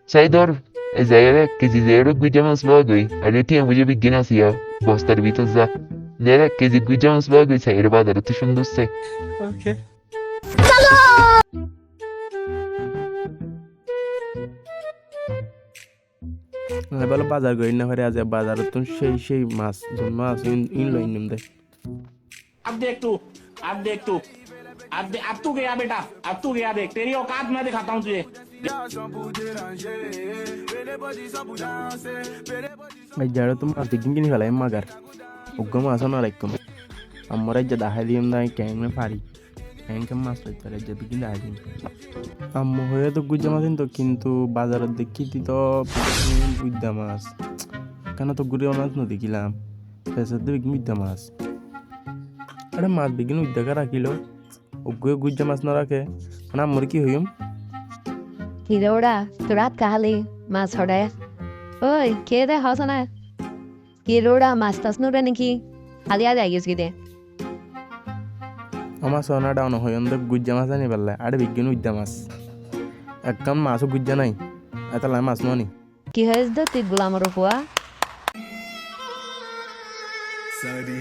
Saidor, Isaiah KG zero guijamos logo aí. Ali tinha muito pequeno assim, ó. Postar vitos lá. Nera KG guijamos logo aí. Sair বাজারে তো সুন্দর সে। ওকে বলো বাজার করি না করে আজ বাজারে তো সেই মাছ জন্য আছে ইন লাইন নিম দে अब देख तू अब देख तू अब तू गया बेटा अब तू गया देख तेरी औकात मैं दिखाता हूँ तुझे ভাই যারা তো মাছ দিন কিনে ফেলাই মাগার উগ্র মাছ না রাখতাম আমরা যে দেখা দিম না ক্যাংনে পারি ক্যাংকে মাছ লইতে পারে যে বিকিন দেখা দিম আম্মু হয়ে তো গুজা মাছ তো কিন্তু বাজারের দেখি তো বুদ্ধা মাছ কেন তো গুড়িয়া মাছ ন দেখিলাম পেশার দিয়ে বিকিন মাছ আরে মাছ বিকিন উদ্ধাকা রাখিল উগ্র গুজা মাছ না রাখে মানে আম্মুর কি হইম Kiroda, turat kahali, mas hore. Oi, kede hasana. Kiroda, mas tasnure niki. Ali ada ayus gide. আমার সোনা ডাউন হয়ে গুজ্জা মাছ আনি পারলে আরে বিজ্ঞান উদ্যা মাছ একদম মাছও গুজ্জা নাই এত লাই মাছ নি Ki hez da tit gulamoro pua. सारी